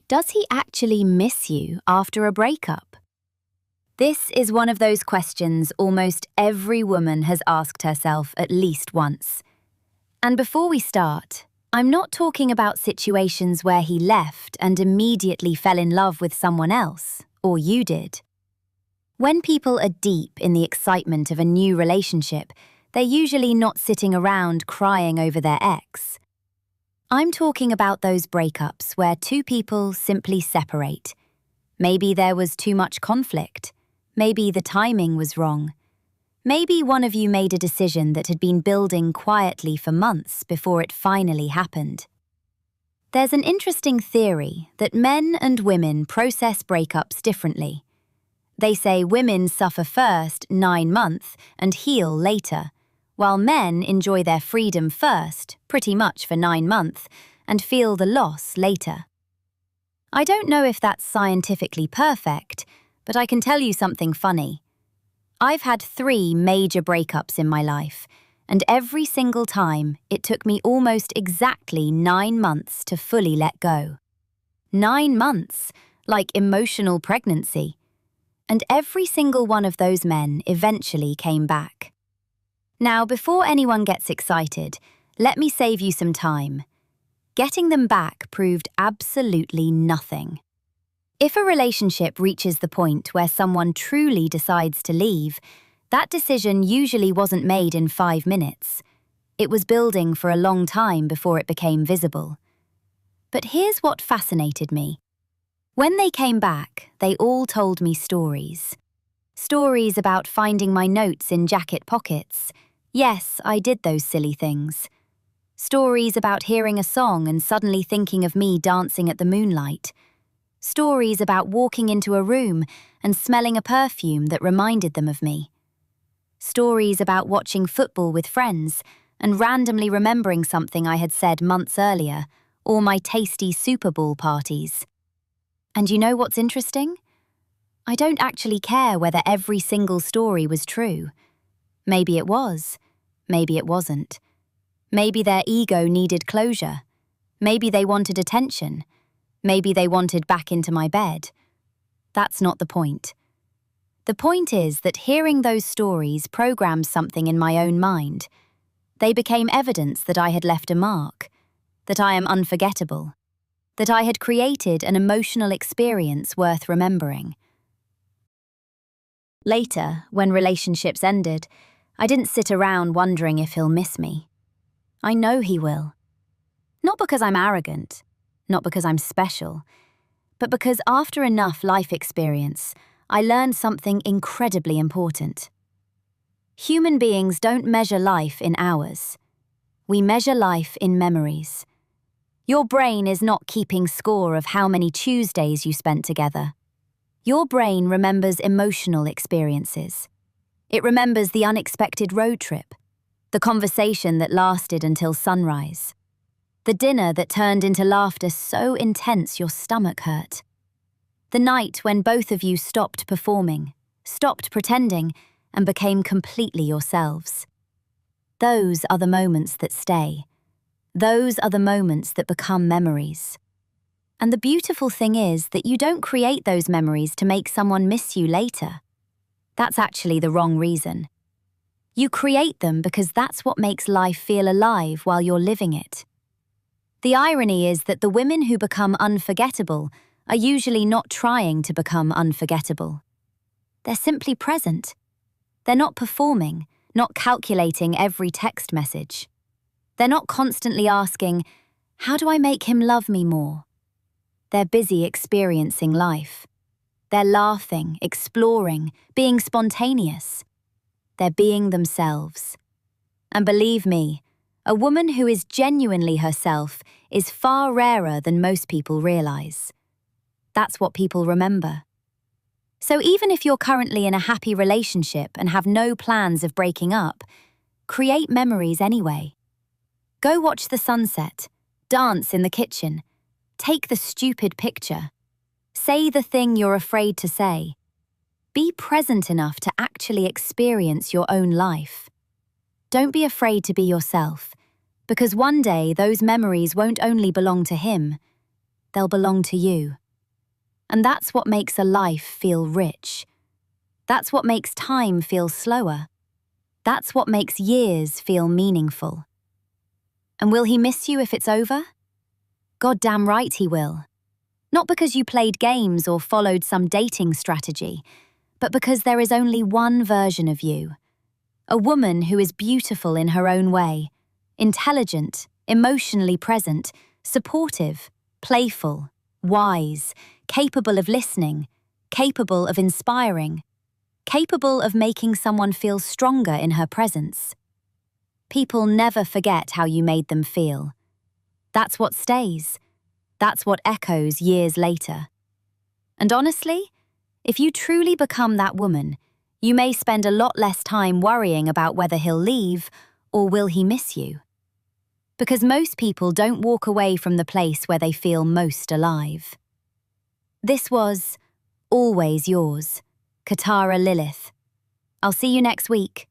Does he actually miss you after a breakup? This is one of those questions almost every woman has asked herself at least once. And before we start, I'm not talking about situations where he left and immediately fell in love with someone else, or you did. When people are deep in the excitement of a new relationship, they're usually not sitting around crying over their ex. I'm talking about those breakups where two people simply separate. Maybe there was too much conflict. Maybe the timing was wrong. Maybe one of you made a decision that had been building quietly for months before it finally happened. There's an interesting theory that men and women process breakups differently. They say women suffer first 9 months and heal later, while men enjoy their freedom first, pretty much for 9 months, and feel the loss later. I don't know if that's scientifically perfect, but I can tell you something funny. I've had 3 major breakups in my life, and every single time it took me almost exactly 9 months to fully let go. 9 months, like emotional pregnancy. And every single one of those men eventually came back. Now, before anyone gets excited, let me save you some time. Getting them back proved absolutely nothing. If a relationship reaches the point where someone truly decides to leave, that decision usually wasn't made in 5 minutes. It was building for a long time before it became visible. But here's what fascinated me. When they came back, they all told me stories. Stories about finding my notes in jacket pockets. Yes, I did those silly things. Stories about hearing a song and suddenly thinking of me dancing at the moonlight. Stories about walking into a room and smelling a perfume that reminded them of me. Stories about watching football with friends and randomly remembering something I had said months earlier, or my tasty Super Bowl parties. And you know what's interesting? I don't actually care whether every single story was true. Maybe it was. Maybe it wasn't. Maybe their ego needed closure. Maybe they wanted attention. Maybe they wanted back into my bed. That's not the point. The point is that hearing those stories programmed something in my own mind. They became evidence that I had left a mark, that I am unforgettable, that I had created an emotional experience worth remembering. Later, when relationships ended, I didn't sit around wondering if he'll miss me. I know he will. Not because I'm arrogant, not because I'm special, but because after enough life experience, I learned something incredibly important. Human beings don't measure life in hours. We measure life in memories. Your brain is not keeping score of how many Tuesdays you spent together. Your brain remembers emotional experiences. It remembers the unexpected road trip, the conversation that lasted until sunrise, the dinner that turned into laughter so intense your stomach hurt, the night when both of you stopped performing, stopped pretending, and became completely yourselves. Those are the moments that stay. Those are the moments that become memories. And the beautiful thing is that you don't create those memories to make someone miss you later. That's actually the wrong reason. You create them because that's what makes life feel alive while you're living it. The irony is that the women who become unforgettable are usually not trying to become unforgettable. They're simply present. They're not performing, not calculating every text message. They're not constantly asking, how do I make him love me more? They're busy experiencing life. They're laughing, exploring, being spontaneous. They're being themselves. And believe me, a woman who is genuinely herself is far rarer than most people realize. That's what people remember. So even if you're currently in a happy relationship and have no plans of breaking up, create memories anyway. Go watch the sunset, dance in the kitchen, take the stupid picture. Say the thing you're afraid to say. Be present enough to actually experience your own life. Don't be afraid to be yourself, because one day those memories won't only belong to him, they'll belong to you. And that's what makes a life feel rich. That's what makes time feel slower. That's what makes years feel meaningful. And will he miss you if it's over? Goddamn right he will. Not because you played games or followed some dating strategy, but because there is only one version of you. A woman who is beautiful in her own way, intelligent, emotionally present, supportive, playful, wise, capable of listening, capable of inspiring, capable of making someone feel stronger in her presence. People never forget how you made them feel. That's what stays. That's what echoes years later. And honestly, if you truly become that woman, you may spend a lot less time worrying about whether he'll leave or will he miss you. Because most people don't walk away from the place where they feel most alive. This was Always Yours, Katara Lilith. I'll see you next week.